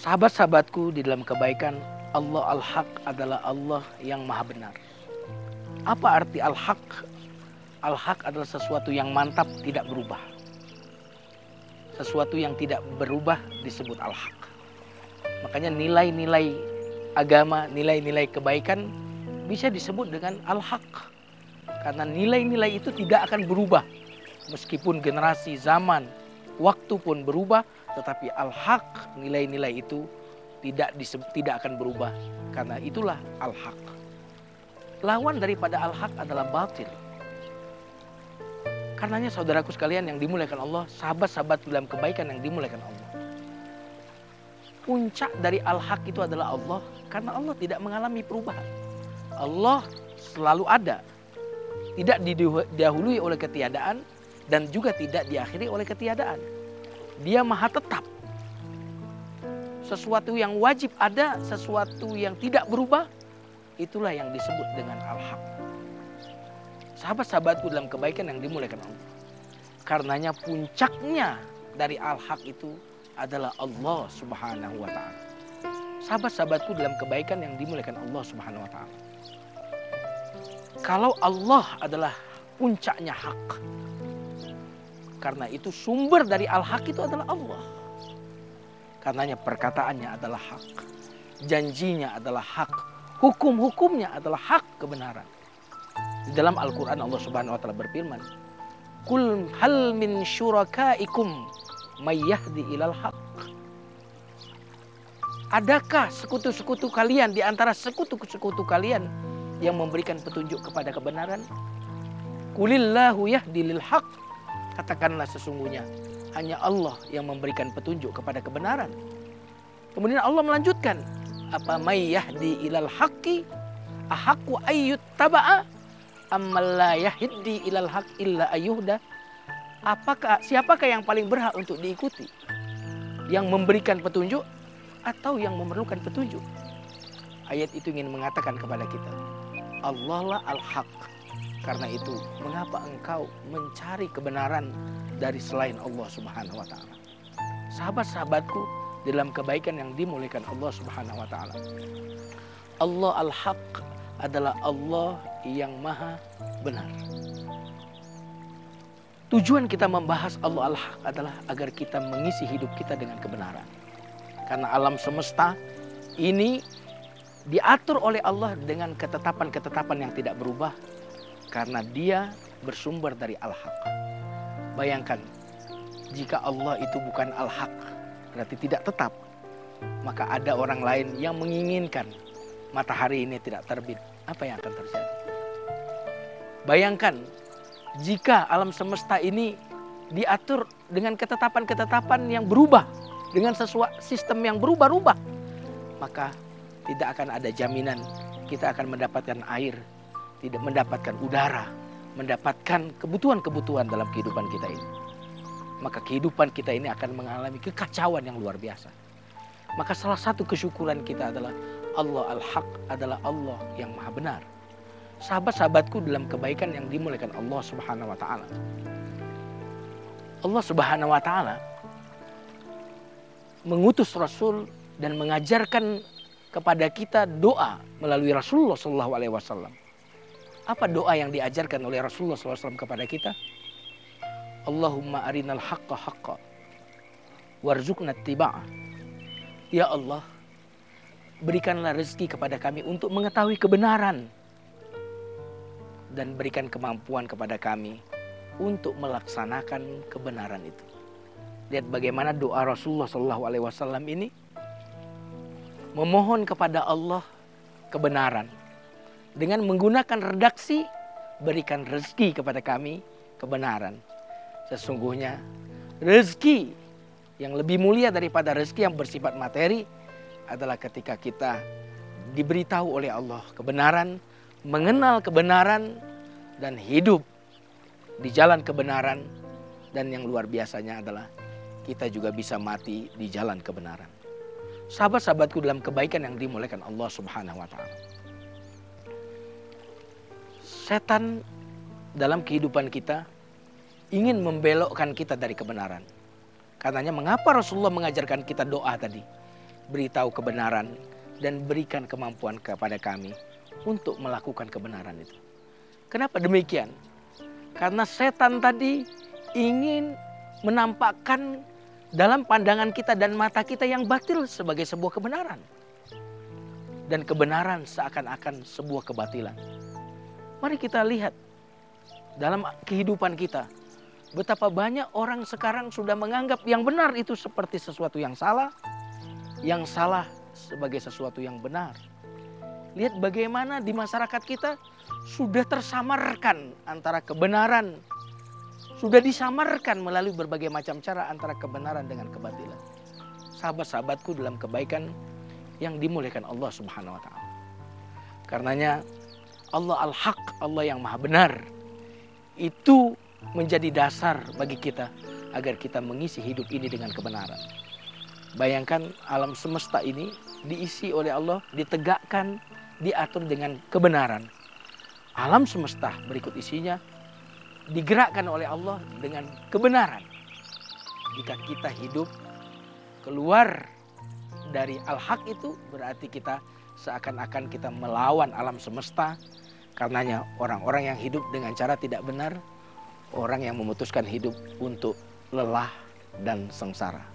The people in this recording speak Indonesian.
Sahabat-sahabatku di dalam kebaikan, Allah Al-Haq adalah Allah yang maha benar. Apa arti Al-Haq? Al-Haq adalah sesuatu yang mantap, tidak berubah. Sesuatu yang tidak berubah disebut Al-Haq. Makanya nilai-nilai agama, nilai-nilai kebaikan bisa disebut dengan Al-Haq. Karena nilai-nilai itu tidak akan berubah. Meskipun generasi, zaman, waktu pun berubah, tetapi Al-Haq, nilai-nilai itu tidak akan berubah. Karena itulah Al-Haq. Lawan daripada Al-Haq adalah batil. Karenanya saudaraku sekalian yang dimuliakan Allah, sahabat-sahabat dalam kebaikan yang dimuliakan Allah. Puncak dari Al-Haq itu adalah Allah, karena Allah tidak mengalami perubahan. Allah selalu ada, tidak didahului oleh ketiadaan dan juga tidak diakhiri oleh ketiadaan. Dia maha tetap. Sesuatu yang wajib ada, sesuatu yang tidak berubah, itulah yang disebut dengan Al-Haq. Sahabat-sahabatku dalam kebaikan yang dimuliakan Allah. Karenanya puncaknya dari Al-Haq itu adalah Allah Subhanahu wa ta'ala. Sahabat-sahabatku dalam kebaikan yang dimuliakan Allah Subhanahu wa ta'ala. Kalau Allah adalah puncaknya hak, karena itu sumber dari Al-Haq itu adalah Allah. Karenanya perkataannya adalah hak, janjinya adalah hak, hukum-hukumnya adalah hak kebenaran. Di dalam Al-Quran Allah Subhanahu wa ta'ala berfirman, "Qul hal min syurakaikum may yahdi ilal haq." Adakah sekutu-sekutu kalian di antara sekutu-sekutu kalian yang memberikan petunjuk kepada kebenaran? Qulillahu yahdi lil haq. Katakanlah sesungguhnya hanya Allah yang memberikan petunjuk kepada kebenaran. Kemudian Allah melanjutkan, apa may yahdi ilal haqqi ahaqqu ayyut taba'a ammal la yahdi ilal haq illa ayyuhda. Siapakah yang paling berhak untuk diikuti? Yang memberikan petunjuk atau yang memerlukan petunjuk? Ayat itu ingin mengatakan kepada kita, Allah lah Al-Haq. Karena itu, mengapa engkau mencari kebenaran dari selain Allah Subhanahu wa ta'ala? Sahabat-sahabatku dalam kebaikan yang dimuliakan Allah Subhanahu wa ta'ala. Allah Al-Haq adalah Allah yang maha benar. Tujuan kita membahas Allah Al-Haq adalah agar kita mengisi hidup kita dengan kebenaran. Karena alam semesta ini diatur oleh Allah dengan ketetapan-ketetapan yang tidak berubah. Karena dia bersumber dari Al-Haq. Bayangkan, jika Allah itu bukan Al-Haq, berarti tidak tetap. Maka ada orang lain yang menginginkan matahari ini tidak terbit. Apa yang akan terjadi? Bayangkan, jika alam semesta ini diatur dengan ketetapan-ketetapan yang berubah, dengan sesuatu sistem yang berubah-ubah, maka tidak akan ada jaminan kita akan mendapatkan air, tidak mendapatkan udara, mendapatkan kebutuhan-kebutuhan dalam kehidupan kita ini. Maka kehidupan kita ini akan mengalami kekacauan yang luar biasa. Maka salah satu kesyukuran kita adalah Allah Al-Haq adalah Allah yang maha benar. Sahabat-sahabatku dalam kebaikan yang dimuliakan Allah Subhanahu wa ta'ala. Allah Subhanahu wa ta'ala mengutus Rasul dan mengajarkan kepada kita doa melalui Rasulullah SAW. Apa doa yang diajarkan oleh Rasulullah SAW kepada kita? Allahumma arinal haqqa haqqa warzuqna ittiba'ah. Ya Allah, berikanlah rezeki kepada kami untuk mengetahui kebenaran dan berikan kemampuan kepada kami untuk melaksanakan kebenaran itu. Lihat bagaimana doa Rasulullah SAW ini memohon kepada Allah kebenaran. Dengan menggunakan redaksi, berikan rezeki kepada kami kebenaran. Sesungguhnya rezeki yang lebih mulia daripada rezeki yang bersifat materi adalah ketika kita diberitahu oleh Allah kebenaran, mengenal kebenaran, dan hidup di jalan kebenaran. Dan yang luar biasanya adalah kita juga bisa mati di jalan kebenaran. Sahabat-sahabatku dalam kebaikan yang dimuliakan Allah Subhanahu wa ta'ala. Setan dalam kehidupan kita ingin membelokkan kita dari kebenaran. Karenanya mengapa Rasulullah mengajarkan kita doa tadi? beritahu kebenaran dan berikan kemampuan kepada kami untuk melakukan kebenaran itu. Kenapa demikian? Karena setan tadi ingin menampakkan dalam pandangan kita dan mata kita yang batil sebagai sebuah kebenaran. Dan kebenaran seakan-akan sebuah kebatilan. Mari kita lihat dalam kehidupan kita. Betapa banyak orang sekarang sudah menganggap yang benar itu seperti sesuatu yang salah. Yang salah sebagai sesuatu yang benar. Lihat bagaimana di masyarakat kita sudah tersamarkan antara kebenaran. Sudah disamarkan melalui berbagai macam cara antara kebenaran dengan kebatilan. Sahabat-sahabatku dalam kebaikan yang dimuliakan Allah Subhanahu wa Ta'ala. Karenanya Allah Al-Haq, Allah yang Maha Benar, itu menjadi dasar bagi kita agar kita mengisi hidup ini dengan kebenaran. Bayangkan alam semesta ini diisi oleh Allah, ditegakkan, diatur dengan kebenaran. Alam semesta berikut isinya digerakkan oleh Allah dengan kebenaran. Jika kita hidup keluar dari al-haq itu, berarti kita seakan-akan kita melawan alam semesta. Karenanya orang-orang yang hidup dengan cara tidak benar, orang yang memutuskan hidup untuk lelah dan sengsara.